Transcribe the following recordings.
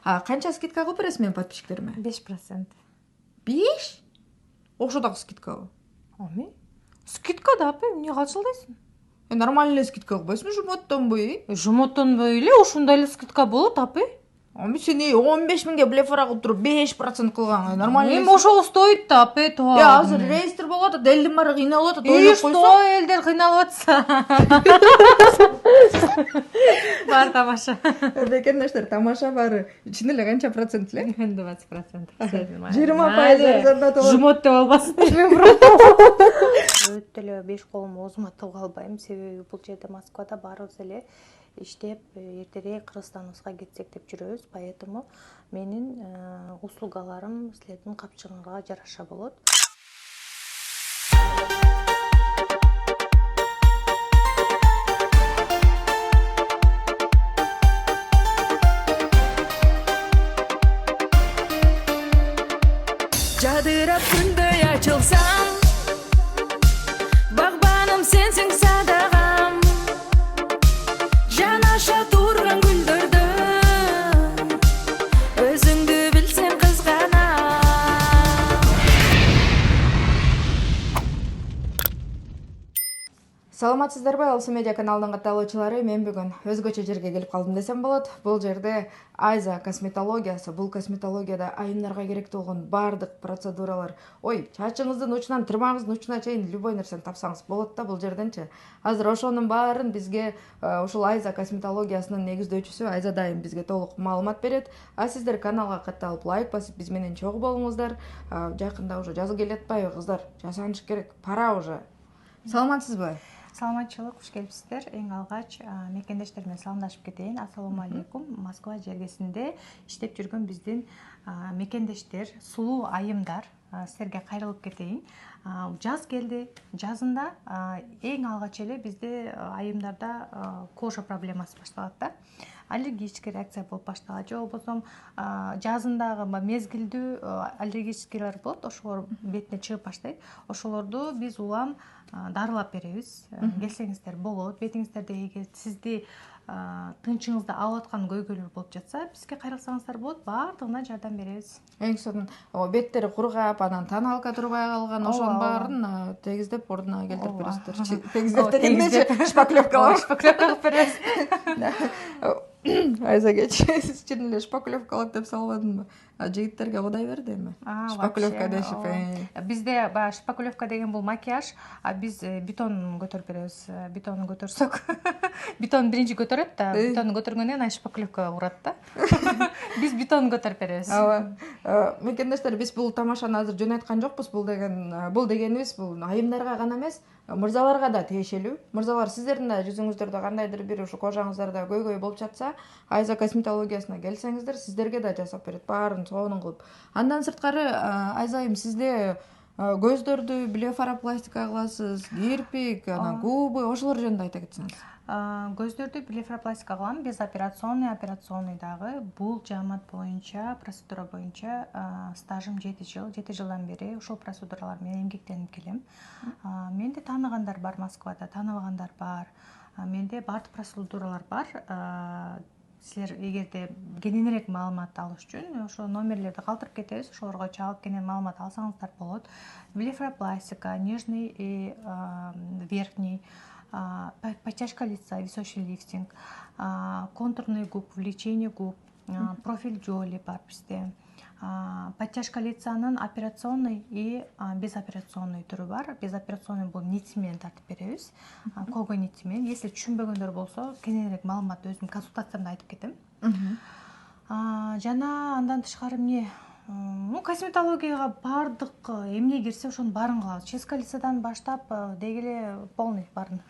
Канча скидка кылып бересиз менин подписчиктериме? 5%. 5? Ошо дагы скидкабы? Ами? Скидка да, апа, эмне калчылдайсың? Нормальный эле скидка кылбайсыңбы, жумоттонбу? Жумоттонбой эле ушундай эле скидка болот, апа. Ами сен 15 миңге блефара кылып туруп 5% кылган нормально. Эми ошого стоит да, апа, тоо. азыр рейстр болуп атат, элдин баары кыйналып атат, И ойлоп что койсоң. элдер кыйналып атса? Бар тамаша. Бекендештер, тамаша баары. Чын эле канча процент эле? 20%. 20% арзандатып. Жумот деп албасын. Өтө эле 5 колумду озматып албайм, себеби бул жерде Москвада баарыбыз эле иштеп, эртерээк Кыргызстаныбызга кетсек деп жүрөбүз, поэтому менин услугаларым силердин капчыгыңарга жараша болот. Жадырап күндөй ачылсам, багбаным сенсиң садагам, жанаша турган гүлдөрдө өзүңдү билсем кызганам. Саламатсыздарбы, Алсы медиа каналынын катталуучулары, мен бүгүн өзгөчө жерге келип калдым десем болот. Бул жерде Айза косметологиясы, бул косметологияда айымдарга керектүү болгон баардык процедуралар, чачыңыздын учунан тырмагыңыздын учуна чейин любой нерсени тапсаңыз болот да бул жерденчи. Азыр ошонун баарын бизге ушул Айза косметологиясынын негиздөөчүсү Айза дайым бизге толук маалымат берет. А сиздер каналга катталып лайк басып биз менен чогуу болуңуздар. Жакында уже жазы келе атпайбы кыздар? Жасаныш керек, пора уже. Саламатсызбы? Саламатчылык, куш келипсиздер. Эң алгач мекендештер менен саламдашып кетейин. Ассалому алейкум. Москва жергесинде иштеп жүргөн биздин мекендештер, сулуу айымдар, силерге кайрылып кетейин. Жаз келди. Жазында эң алгач эле бизде айымдарда кожа проблемасы башталат да. Аллергический реакция болуп башталат, же болбосо жазындагы мезгилдүү аллергическийлер болот, ошолор бетине чыгып баштайт. Ошолорду биз улам дарылап беребиз. Келсеңиздер болот. Бетиңиздерде эгер сизди тынчыңызды алып аткан көйгөйлөр болуп жатса, бизге кайрылсаңыздар болот, баардыгына жардам беребиз. Эң сонун беттери кургап, анан тоналка турбай калган, ошонун баарын тегиздеп ордуна келтирип бересиздер. Тегиздеп дегенде шпаклевка кылып беребиз. Айза кечи, сиз чын эле шпаклевкалап деп салбадыңбы? Жигиттерге кудай берди эми. Шпаклевка дешип. Бизде баягы шпаклевка деген бул макияж, а биз бетон көтөрүп беребиз. Бетонду көтөрсөк, бетон биринчи көтөрөт да, бетонду көтөргөндөн кийин шпаклевка урат да. Биз бетонду көтөрүп беребиз. Мекендештер, биз бул тамашаны азыр жөн айткан жокпуз. Бул дегенибиз бул айымдарга гана эмес, мырзаларга да тиешелүү. Мырзалар, сиздердин да жүзүңүздөрдө кандайдыр бир ушу кожаңыздарда көйгөй болуп жатса, Айза косметологиясына келсеңиздер, сиздерге да жасап берет, баарын сонун кылып. Андан сырткары, Айзайым, сизде көздөрдү блефаропластика кыласыз, кирпик, анан губы, ошолор жөнүндө айта кетсеңиз. Көздөрдү блефаропластика кылам, безоперационный, операционный дагы. Бул жаамат боюнча, процедура боюнча стажым 7 жыл. 7 жылдан бери ушул процедуралар менен эмгектенип келем. Менде тааныгандар бар Москвада, тааныбагандар бар. Менде баардык процедуралар бар. Силер эгерде кененирээк маалымат алыш үчүн ошо номерлерди калтырып кетебиз, ошолорго чалып кенен маалымат алсаңыздар болот. Блефаропластика, нижний и верхний, подтяжка лица, височный лифтинг, контурный губ, увеличение губ, профиль Джоли бар бизде. Подтяжка лицанын операционный и безоперационный түрү бар. Безоперационный бул нитимен тартып беребиз. Кого нитимен. Если түшүнбөгөндөр болсо, кененирээк маалыматты өзүм консультациямда айтып кетем. Жана андан тышкары эмне? Косметологияга баардык эмне кирсе ошонун баарын кылабыз. Чистка лицадан баштап дегеле полный баарын.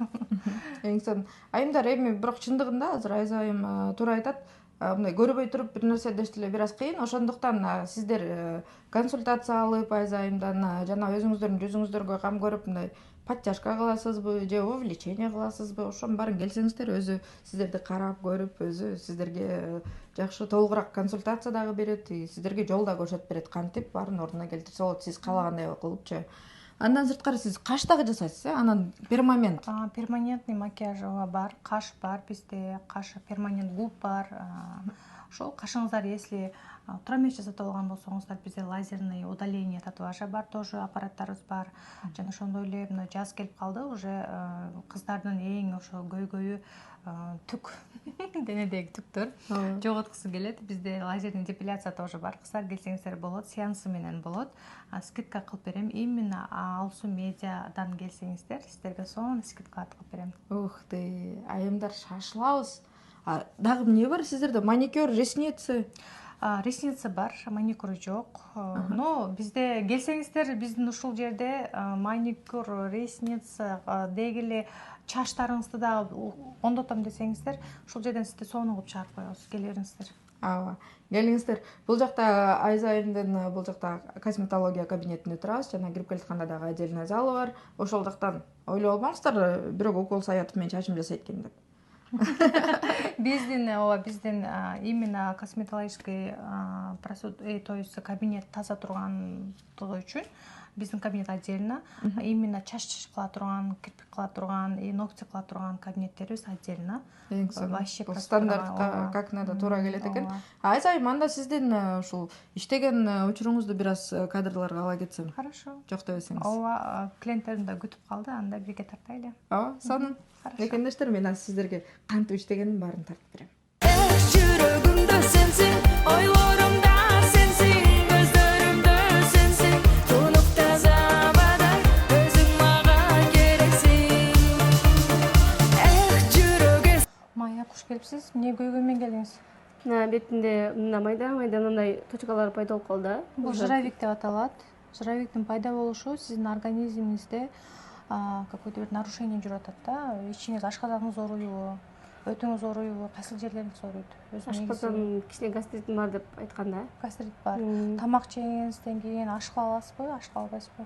Эң сонун. Айымдар, эми бирок чындыгында азыр Айза айым туура айтат. Мындай көрбөй туруп бир нерсе деш деле бир аз кыйын. Ошондуктан сиздер консультация алып Айза айымдан жана өзүңүздөрдүн жүзүңүздөргө кам көрүп мындай подтяжка кыласызбы же увеличение кыласызбы, ошонун баарын келсеңиздер өзү сиздерди карап көрүп, өзү сиздерге жакшы толугураак консультация дагы берет, сиздерге жол да көрсөтүп берет, кантип баарын ордуна келтирсе болот, сиз каалагандай кылыпчы. Андан сырткары сиз каш дагы жасайсыз, анан перманент. Перманентный макияж бар, каш бар бизде, каш перманент губ бар. ошол кашыңыздар если туура эмес жасатып алган болсоңуздар бизде лазерный удаление татуажа бар, тоже аппараттарыбыз бар. Жана ошондой эле мына жаз келип калды, уже кыздардын эң ошо көйгөйү түк денедеги түктөр жоготкусу келет. Бизде лазерный депиляция тоже бар. Кыздар келсеңиздер болот, сеансы менен болот. Скидка кылып берем. Именно Алсу медиадан келсеңиздер, сиздерге сонун скидка кылып берем. Ух ты, айымдар шашылабыз. Дагы эмне бар сиздерде? Маникюр, ресницы? Ресница бар, маникюру жок. Но бизде келсеңиздер, биздин ушул жерде маникюр, ресница деги эле чачтарыңызды да ондотом десеңиздер, ушул жерден сизди сонун кылып чыгарып коебуз. Келе бериңиздер. Ооба. Келиңиздер. Бул жакта Айза айымдын бул жакта косметология кабинетинде турабыз. Жана кирип келатканда дагы отдельный залы бар. Ошол жактан ойлоп албаңыздар, бирок укол саятып мен чачым жасайт экен деп. Биздин именно косметологический то есть кабинет таза тургандыгы үчүн биздин кабинет отдельно, именно чач кыла турган, кирпик кыла турган, ногти кыла турган кабинеттерибиз отдельно. Вообще стандартка как надо туура келет экен. Айза айым, анда сиздин ушул иштеген учуруңузду бир аз кадрларга ала кетсем. Хорошо. Жок дебесеңиз. Ооба, клиенттерим да күтүп калды, анда бирге тартайлы. Ооба, сонун. Экендештер, мен азыр сиздерге кантип иштегенин баарын тартып берем. Жүрөгүмдө сенсиң, ойлорумда сенсиң, көздөрүмдө сенсиң, тунук таза абадай, өзүң мага керексиң. Жүрөгү Майя, куш келипсиз? Эмне көйгөймөн келдиңиз? Мына бетинде майда мындай точкалар пайда болуп калды. Бул жировик деп аталат. Жировиктин пайда болушу сиздин организмиңизде какой-то бир нарушение жүрүп атат да. Ичиңиз ашказаныңыз ооруйбу, өтүңүз ооруйбу, кайсы жерлериңиз ооруйт? Ашказан кичине гастритим бар деп айткан да. Гастрит бар. Тамак жегениңизден кийин ашкала аласызбы, ашкала албайсызбы?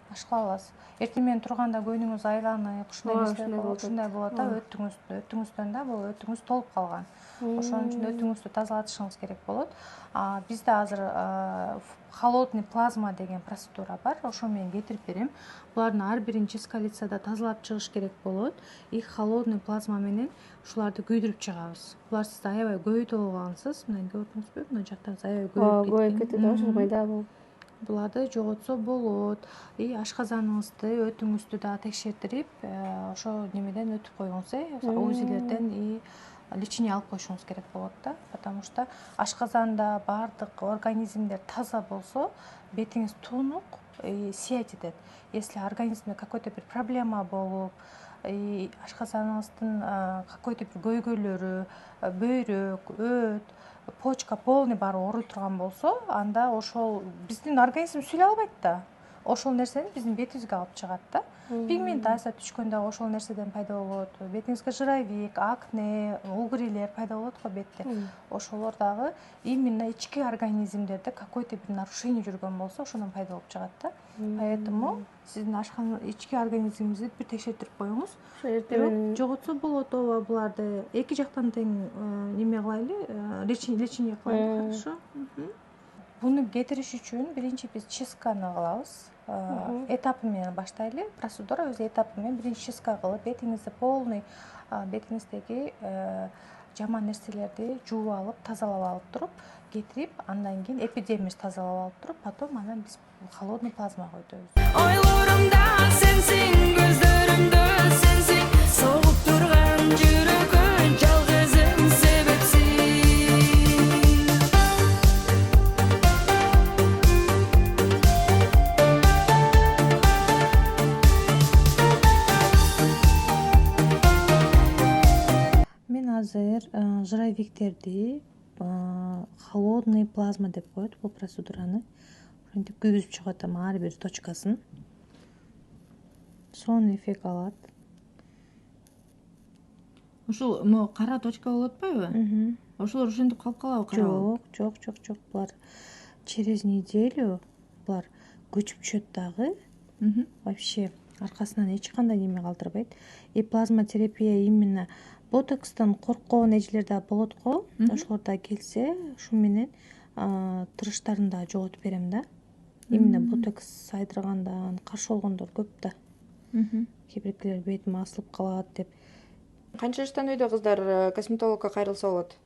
Ашкала аласыз. Эртең менен турганда көйнүңүз айланып, ушундай болот да, өтүңүздөн да, бул өтүңүз толуп калган. Ошон үчүн өтүңүздү тазалатышыңыз керек болот. Бизде азыр холодный плазма деген процедура бар. Ошо менен кетирип берем. Булардын ар бирин чистка лицада тазалап чыгыш керек болот. И холодный плазма менен ушуларды күйдүрүп чыгабыз. Булар сизди аябай көбөйтүп алгансыз. Мына көрдүңүзбү? Мына жактарыңыз аябай көбөйүп кетти да, ошо майда болуп. Буларды жоготсо болот. И ашказаныңызды, өтүңүздү да текшертирип, ошо немеден өтүп коюңуз, УЗИлерден и лечение алып коюшуңуз керек болот да, потому что ашказанда баардык организмдер таза болсо, бетиңиз тунук, сиять этет. Если организмде какой-то бир проблема болуп, ашказаныңыздын какой-то бир көйгөйлөрү, бөйрөк, өт, почка полный баары ооруй турган болсо, анда ошол биздин организм сүйлөй албайт да. Ошол нерсени биздин бетибизге алып чыгат да. Пигментация түшкөндө ошол нерседен пайда болот. Бетиңизге жировик, акне, угрилер пайда болот го бетте. Ошолор дагы именно ички организмдерде какой-то бир нарушение жүргөн болсо, ошондон пайда болуп чыгат да. Поэтому сиздин ички организмиңизди бир текшертирип коюңуз. Жоготсо болот, ооба, буларды эки жактан тең неме кылайлы, лечение кылайлы, хорошо. Буну кетириш үчүн биринчи биз чистканы кылабыз. Этапы менен баштайлы. Процедура өз этапы менен биринчи чистка кылып, бетиңизди полный, бетиңиздеги жаман нерселерди жууп алып, тазалап алып туруп, кетирип, андан кийин эпидермис тазалап алып туруп, потом анан биз холодный плазма койдойбуз. ойлорумда сенсиң, көздөрүмдө сенсиң, согуп турган жүрөгүн жалгызым себепсиң. Мен азыр жировиктерди холодный плазма деп коет бул процедураны. Ошентип күйгүзүп чыгып атам ар бир точкасын. Сонун эффект алат. Ушул могу кара точка болуп атпайбы? Ошолор ошентип калып калабы кара? Жок. Булар через неделю булар көчүп түшөт дагы. Вообще аркасынан эч кандай неме калтырбайт. И плазматерапия именно ботокстан корккон эжелер да болот го. Ошолор да келсе, ушу менен тырыштарын да жоготуп берем да. Именно ботокс сайдыргандан каршы болгондор көп да. Кээ биркилер бетим асылып калат деп. Канча жаштан үйдө кыздар косметологко кайрылса болот?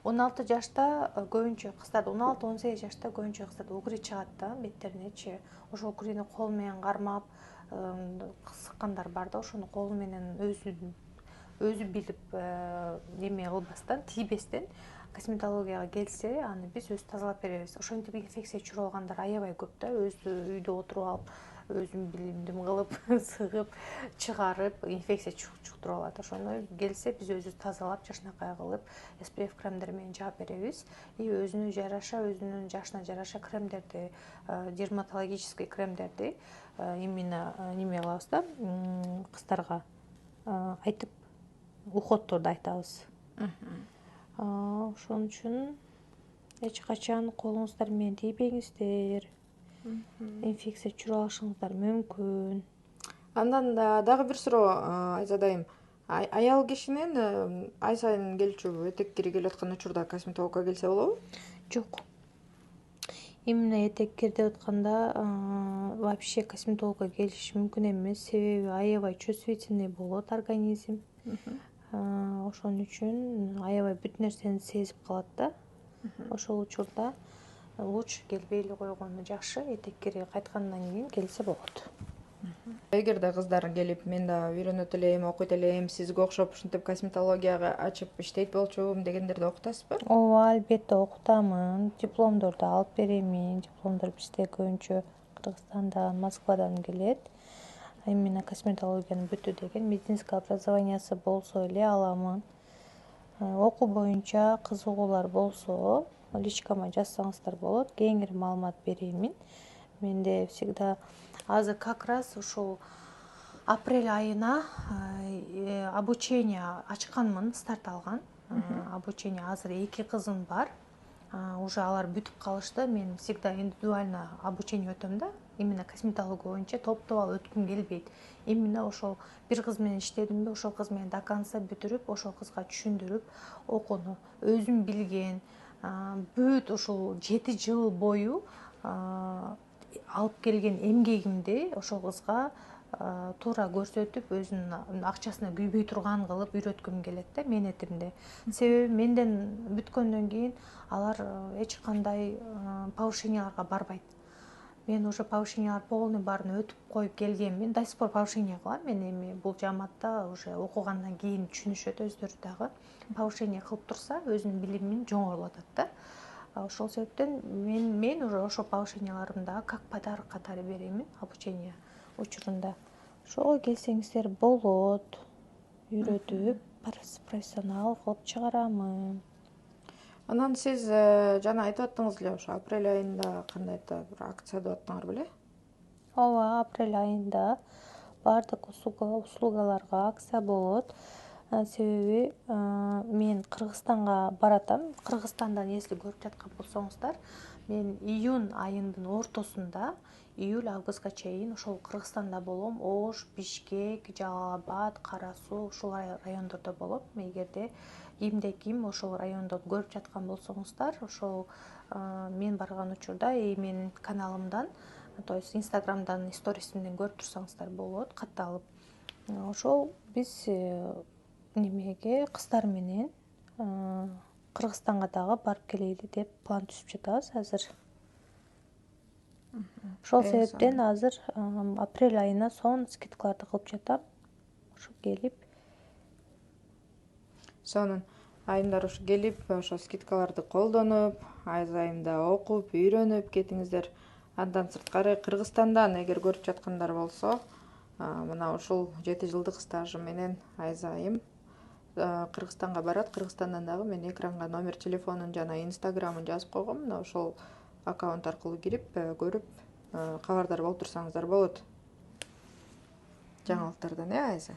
16 жашта көбүнчө кыздар 16-18 жашта көбүнчө кыздарда угри чыгат да беттеринечи. Ошол угрини кол менен кармап сыккандар бар да, ошону кол менен өзү билип неме кылбастан, тийбестен косметологияга келсе, аны биз өзү тазалап беребиз. Ошентип инфекция чурап алгандар аябай көп да, өзү үйдө отуруп алып, өзүн билимдим кылып, сыгып, чыгарып, инфекция чуктуруп алат. Ошону келсе биз өзүбүз тазалап, жакшынакай кылып, SPF кремдер менен жаап беребиз. И өзүнө жараша, өзүнүн жашына жараша кремдерди, дерматологический кремдерди именно неме кылабыз да, кыздарга айтып, уходторду айтабыз. Ошон үчүн эч качан колуңуздар менен тийбеңиздер. Инфекция чурап алышыңыздар мүмкүн. Андан дагы бир суроо, Айза дайым. Аял кишинин ай сайын келчү этек кири келип аткан учурда косметологко келсе болобу? Жок. Именно этек кир деп атканда вообще косметологко келиш мүмкүн эмес, себеби аябай чувствительный болот организм. Ошон үчүн аябай бүт нерсени сезип калат да. Ошол учурда лучше келбей эле койгону жакшы, этек кири кайткандан кийин келсе болот. Эгерде кыздар келип, мен да үйрөнөт элем, окуйт элем, сизге окшоп ушинтип косметологияга ачып иштейт болчумун дегендерди окутасызбы? Ооба, албетте окутамын. Дипломдорду алып беремин. Дипломдор бизде көбүнчө Кыргызстандан, Москвадан келет. Именно косметологиянын бүтү деген медицинский образованиясы болсо эле аламын. Окуу боюнча кызыгуулар болсо, личкама жазсаңыздар болот. Кеңири маалымат беремин. Менде всегда азыр как раз ушул апрель айына обучение ачканмын, старт алган. Обучение азыр 2 кызым бар. Уже алар бүтүп калышты. Мен всегда индивидуально обучение өтөм да. Именно косметология боюнча топтоп алып өткүм келбейт. Именно ошол бир кыз менен иштедимби, ошол кыз менен до конца бүтүрүп, ошол кызга түшүндүрүп, окууну өзүм билген, бүт ушул 7 жыл бою алып келген эмгегимди ошол кызга туура көрсөтүп, өзүнүн акчасына күйбөй турган кылып үйрөткүм келет да менетимди. Себеби менден бүткөндөн кийин алар эч кандай повышенияларга барбайт. Мен уже повышениялар полный баарын өтүп коюп келгенмин. До сих пор повышение кылам. Мен эми бул жааматта уже окугандан кийин түшүнүшөт өздөрү дагы. Повышение кылып турса, өзүнүн билимин жоңорлотот да. Ошол себептен мен уже ошол повышенияларымды дагы как подарок катары беремин обучение учурунда. Ошого келсеңиздер болот. Үйрөтүп, профессионал кылып чыгарамын. Анан сиз жана айтып аттыңыз эле, ошо апрель айында кандайдыр бир акция деп аттыңар беле? Ооба, апрель айында бардык услугаларга акция болот. Себеби мен Кыргызстанга баратам. Кыргызстандан если көрүп жаткан болсоңуздар, мен июнь айынын ортосунда июль-августка чейин ошол Кыргызстанда болом. Ош, Бишкек, Жалал-Абад, Кара Суу ушул райондордо болом. Эгерде кимде-ким ошол райондон көрүп жаткан болсоңуздар, ошол мен барган учурда менин каналымдан, то есть Инстаграмдан сторисимден көрүп турсаңыздар болот, катталып. Ошол биз немеге кыздар менен Кыргызстанга дагы барып келели деп план түзүп жатабыз азыр. Ошол себептен азыр апрель айына сонун скидкаларды кылып жатам. Ошо келип. Сонун айымдар ушу келип, ошо скидкаларды колдонуп, Айза айымда окуп, үйрөнүп кетиңиздер. Андан сырткары Кыргызстандан эгер көрүп жаткандар болсо, мына ушул 7 жылдык стажы менен Айза айым Кыргызстанга барат. Кыргызстандан дагы мен экранга номер телефонун жана инстаграмын жазып койгом. Мына ошол аккаунт аркылуу кирип, көрүп, кабардар болуп турсаңыздар болот. Жаңылыктардан, Айза?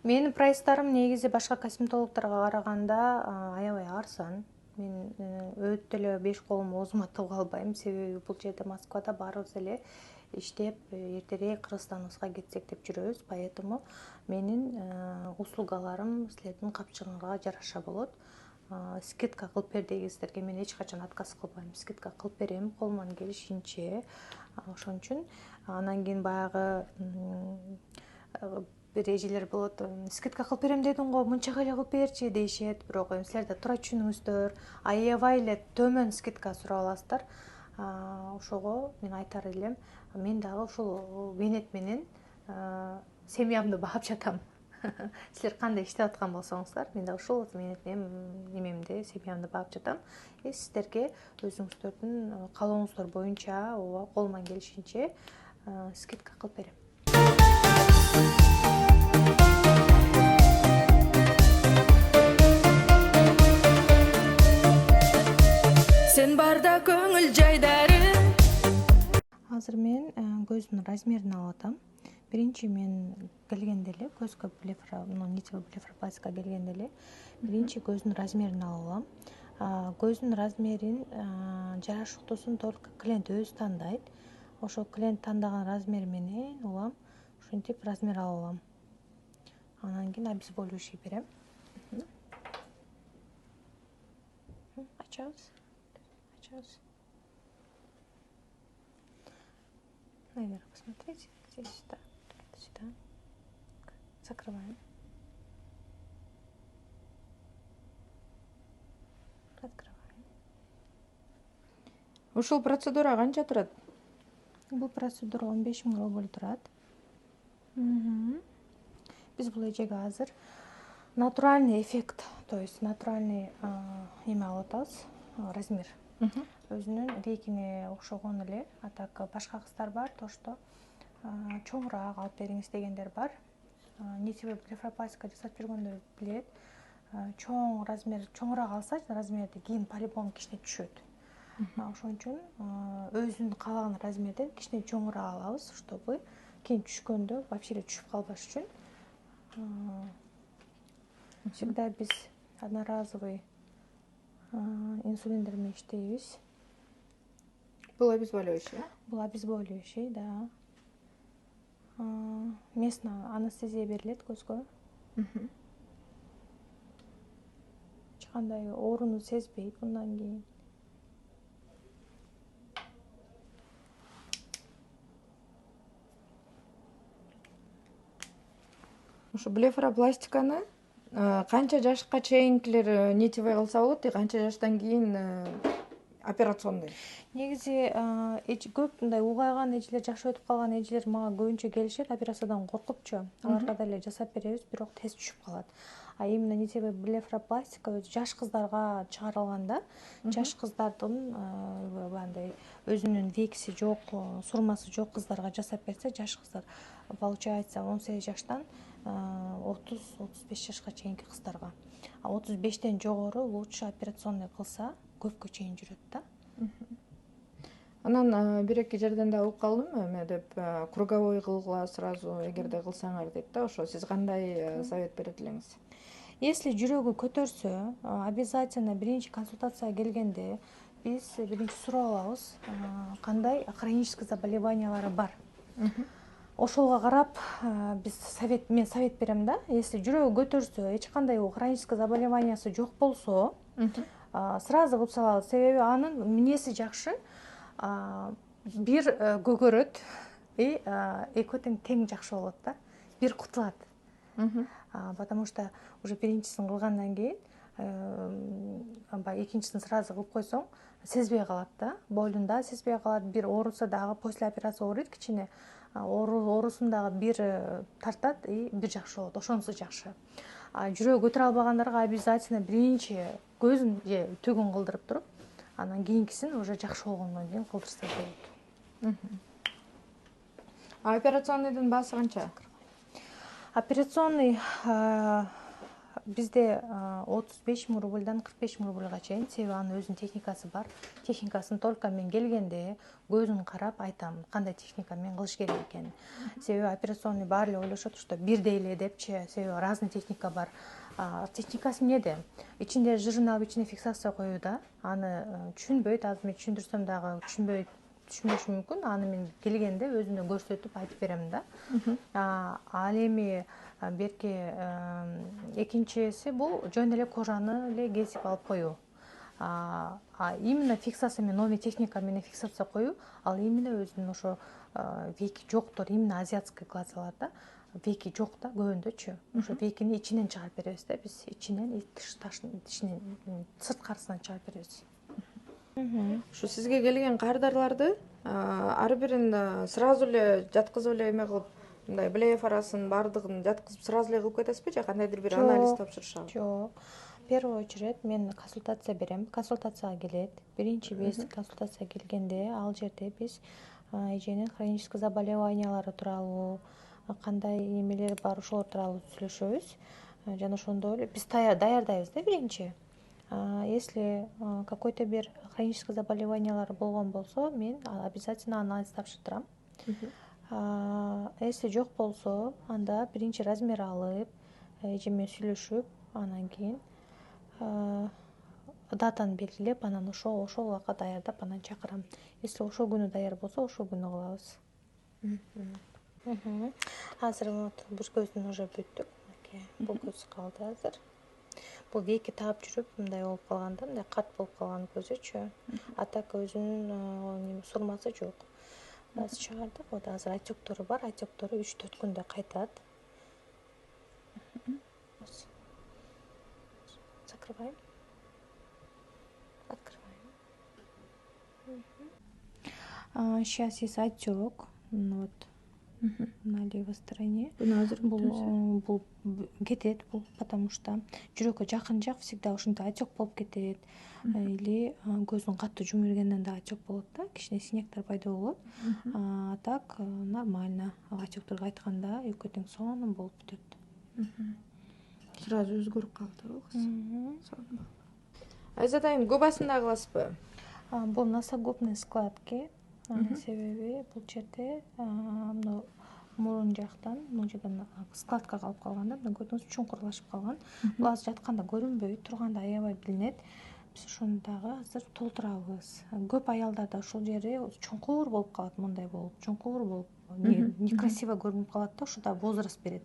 Менин прайстарым негизи башка косметологдорго караганда аябай арзан. Мен өтө эле 5 колум оозума тыгып албайм, себеби бул жерде Москвада баарыбыз эле иштеп, эртерээк Кыргызстаныбызга кетсек деп жүрөбүз. Поэтому менин услугаларым силердин капчыгыңарга жараша болот. Скидка кылып бер дегенсиздерге мен эч качан отказ кылбайм. Скидка кылып берем колуман келишинче. Ошон үчүн анан кийин баягы бир эжелер болот, скидка кылып берем дедиң го, мынчага эле кылып берчи дейишет, бирок силер да туура түшүнүңүздөр, аябай эле төмөн скидка сурап аласыздар. Ошого мен айтар элем, мен дагы ушул менет менен семьямды баап жатам. Силер кандай иштеп аткан болсоңуздар, мен дагы ушул менет немемди, семьямды баап жатам. Сиздерге өзүңүздөрдүн каалооңуздар боюнча, ооба, колуман келишинче скидка кылып берем. Sen barda көңүл жайдарым. Азыр мен көздүн размерин алып атам. Биринчи мен келгенде эле көзгө нитевый блефаропластика келгенде эле биринчи көздүн размерин алып алам. Көздүн размерин жарашыктуусун только клиент өзү тандайт. Ошол клиент тандаган размер менен улам ушинтип размер алып алам. Анан кийин обезболивающий берем. Ачабыз. Наверх посмотрите. Здесь сюда. Сюда. Закрываем. Открываем. Ушул процедура канча турат? Бул процедура 15 000 рубль турат. Биз бул эжеге азыр натуральный эффект, то есть натуральный эме алып атабыз, размер. Өзүнүн рейкине окшогон эле, а так башка кыздар бар, то что чоңураак алып бериңиз дегендер бар. Нитевый блефаропластика жасап жүргөндөр билет. Чоң размер, чоңураак алса размерди кийин по-любому кичине түшөт. Ошон үчүн өзүнүн каалаган размерден кичине чоңураак алабыз, чтобы кийин түшкөндө вообще эле түшүп калбаш үчүн. Всегда биз одноразовый инсулиндер менен иштейбиз. Бул обезболивающий, Бул обезболивающий, да. Местно анестезия берилет көзгө. Эч кандай ооруну сезбейт мындан кийин. Ушу блефаропластиканы канча жашка чейинкилер нитевый кылса болот, канча жаштан кийин операционный? Негизи көп мындай угайган эжелер, жашы өтүп калган эжелер мага көбүнчө келишет, операциядан коркупчу. Аларга деле жасап беребиз, бирок тез түшүп калат. А именно нитевый блефаропластика жаш кыздарга чыгарылганда, жаш кыздардын андай өзүнүн векиси жок, сурмасы жок кыздарга жасап берсе, жаш кыздар получается 18 жаштан 30-35 жашка чейинки кыздарга. А 35тен жогору лучше операционный кылса көпкө чейин жүрөт да. Анан бир-эки жерден да угуп калдым, эме деп круговой кылгыла сразу эгерде кылсаңар дейт да. Ошо сиз кандай совет берет элеңиз? Если жүрөгү көтөрсө, обязательно биринчи консультацияга келгенде биз биринчи сурап алабыз, кандай хронический заболеваниялары бар. Ошолго карап мен совет берем да. Если жүрөгү көтөрсө, эч кандай хронический заболеваниясы жок болсо, сразу кылып салабыз. Себеби анын минеси жакшы, бир көгөрөт, экөө тең жакшы болот да. Бир кутулат. Потому что уже биринчисин кылгандан кийин экинчисин сразу кылып койсоң, сезбей калат да. Болдун да сезбей калат, бир ооруса дагы после операция ооруйт кичине. Оорусун дагы бир тартат и бир жакшы болот. Ошонусу жакшы. Жүрөгү көтөрө албагандарга обязательно биринчи көзүн же төгүн кылдырып туруп, анан кийинкисин уже жакшы болгондон кийин кылдырса болот. Операционныйдын баасы канча? Операционный бизде 35 000 рубльдан 45 000 рубльга чейин, себеби анын өзүнүн техникасы бар. Техникасын только мен келгенде көзүн карап айтам, кандай техника мен кылыш керек экенин. Себеби операционный баары эле ойлошот, что бирдей эле депчи, себеби разный техника бар. Техникасы эмнеде? Ичинде жырын алып, ичине фиксация коюу да. Аны түшүнбөйт, азыр мен түшүндүрсөм дагы түшүнбөшү мүмкүн. Аны мен келгенде өзүнө көрсөтүп айтып берем да. Ал эми берки экинчиси бул жөн эле кожаны эле кесип алып коюу. Именно фиксация менен, новый техника менен фиксация коюу, ал именно өзүнүн ошо веки жоктор, именно азиатский глазалар да. веки жок да көбүндөчү. Ошо векини ичинен чыгарып беребиз да, биз ичинен таштын ичинен сырткарысынан чыгарып беребиз. Ушу сизге келген кардарларды ар бирин сразу эле жаткызып эле эме кылып, мындай блеф арасын баардыгын жаткызып сразу эле кылып кетесизби же кандайдыр бир анализ тапшырышабы? Жок. В первую очередь мен консультация берем. Консультацияга келет. Биринчи биз консультация келгенде ал жерде биз эженин хронический заболеваниялары тууралуу, кандай немелер бар ошолор тууралуу сүйлөшөбүз. Жана ошондой эле биз даярдайбыз да биринчи. Если какой-то бир хронический заболеваниялар болгон болсо, мен обязательно анализ тапшыртырам. Если жок болсо, анда биринчи размер алып, эже менен сүйлөшүп, анан кийин датаны белгилеп, анан ошол убакка даярдап, анан чакырам. Если ошол күнү даяр болсо, ошол күнү кылабыз. Азыр вот бул көздүн уже бүттүк. Бул көз калды азыр. Бул веки таап жүрүп, мындай болуп калганда, мындай кат болуп калган көзүчү. А так өзүнүн сурмасы жок. Азыр чыгардык, вот азыр отектору бар, отектору 3-4 күндө кайтат. Закрываем. Открываем. Сейчас есть отек, вот на левой стороне. Бул кетет, потому что жүрөккө жакын жак всегда ушундай отек болуп кетет. Или көздүн катты жумургенден да отек болот да, кичине синектер пайда болот. А так нормально. Отектор кайтканда экөө тең сонун болуп бүтөт. Сразу өзгөрүп калды кыз. Айза дайым губ астында кыласызбы? Бул носогубный складки. Себеби бул жерде мурун жактан, бул жерден складка калып калганда, көзүңүз чуңкурлашып калган. Бул азыр жатканда көрүнбөйт, турганда аябай билинет. Биз ушуну дагы азыр толтурабыз. Көп аялдарда ушул жери чуңкур болуп калат, мындай болуп, чуңкур болуп, некрасиво көрүнүп калат да, ушуда возраст берет.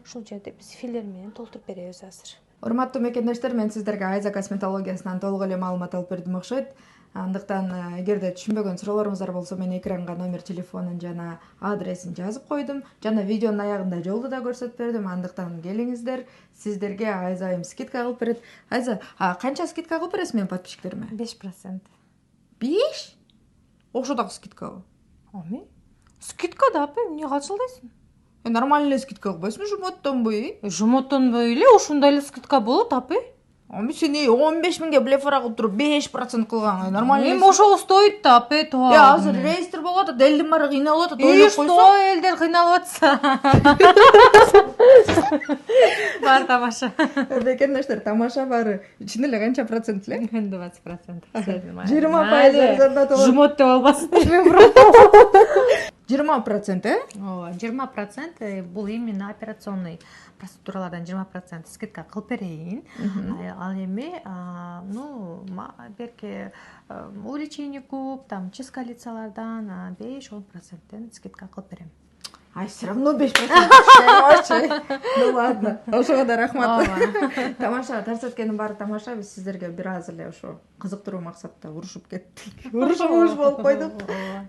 Ушул жерде биз филлер менен толтуруп беребиз азыр. Урматтуу мекендештер, мен сиздерге Айза косметологиясынан толук эле маалымат алып бердим окшойт. Андыктан эгерде түшүнбөгөн суроолоруңуздар болсо, мен экранга номер телефонун жана адресин жазып койдум. Жана видеонун аягында жолду да көрсөтүп бердим. Андыктан келиңиздер, сиздерге Айза айым скидка кылып берет. Айза, канча скидка кылып бересиз менин подписчиктериме? 5%. 5? Ошо дагы скидкабы? Ами? Скидка да, апа, эмне калчылдайсың? Нормальный скидка кылбайсыңбы, жумоттонбой? Жумоттонбой эле ушундай эле скидка болот, апа. Ами сен 15 миңге блефара кылып туруп 5% кылган, нормально. Эми ошого стоит да, апа, тоо. Азыр рейстр болуп атат, элдин баары кыйналып атат, ойлоп койсо. Что элдер кыйналып атса? Бар тамаша. Мекендештер, тамаша баары. Ичинде эле канча процент эле? 20%. 20% Жумот деп албасын. 20%, Ооба, 20% бул именно операционный процедуралардан 20% скидка кылып берейин. Ал эми, берки увеличение губ, там чистка лицалардан 5-10% скидка кылып берем. Ай, все равно 5%. Ну ладно, ошого да рахмат. Тамаша, тарсеткенин баары тамаша. Биз сиздерге бир аз эле ошо кызыктыруу максатта урушуп кеттик. Урушуш болуп койдук.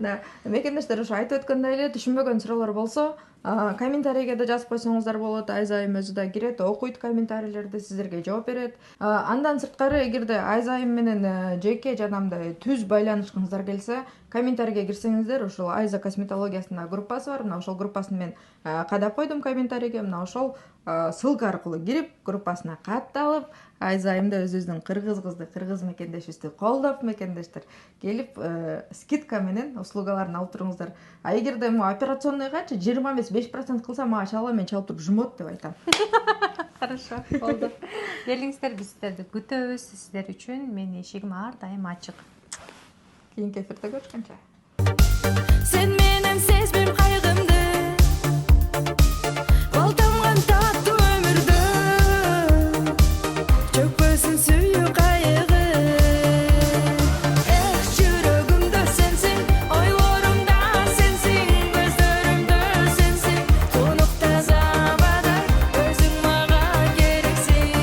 Да, мекендештер, ошо айтып өткөндөй эле түшүнбөгөн суроолор болсо, комментарийге да жазып койсоңуздар болот. Айза айым өзү да кирет, окуйт комментарийлерди, сиздерге жооп берет. Андан сырткары, эгерде Айза айым менен жеке жана мындай түз байланышкыңыздар келсе, комментарийге кирсеңиздер, ошол Айза косметологиясында группасы бар. Мына ошол группасын мен кадап койдум комментарийге. Мына ошол ссылка аркылуу кирип, группасына катталып, Айза айымды өзүбүздүн кыргыз кызды, кыргыз мекендешибизди колдоп, мекендештер келип скидка менен услугаларын алып туруңуздар. А эгерде операционныйгачы 20 эмес 5% кылса, мага чала, мен чалып туруп жумот деп айтам. Хорошо, болду. Келиңиздер, биз сиздерди күтөбүз. Сиздер үчүн менин эшигим ар дайым ачык. Кийинки эфирде көрүшкөнчө. Sen менен сезбейм кайгымды, балтамган таттуу өмүрдө, чөкпөсүн сүйүү кайгы. Эх, жүрөгүмдө сенсиң, ойлорумда сенсиң, көздөрүмдө сенсиң, тунук таза абада өзүң мага керексиң.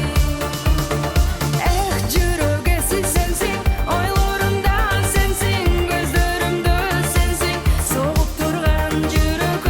Эх, жүрөк эси сенсиң, ойлорумда сенсиң, көздөрүмдө сенсиң, согуп турган жүрөк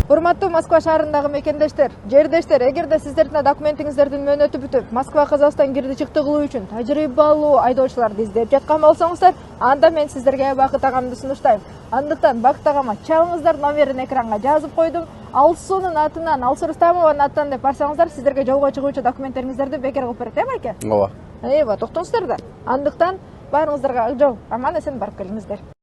Урматтуу Москва шаарындагы мекендештер, жердештер, эгерде сиздердин документиңиздердин мөөнөтү бүтүп, Москва Казакстан кирди чыкты кылуу үчүн тажрыйбалуу айдоочуларды издеп жаткан болсоңуздар, анда мен сиздерге Бакыт агамды сунуштайм. Андыктан Бакыт агама чалыңыздар, номерин экранга жазып койдум. Алсуунун атынан, Алсу Рустамованын атынан деп барсаңыздар, сиздерге жолго чыгуучу документтериңиздерди бекер кылып берет, байке? Ооба. Токтоңуздар да. Андыктан баарыңыздарга ак жол, аман эсен барып келиңиздер.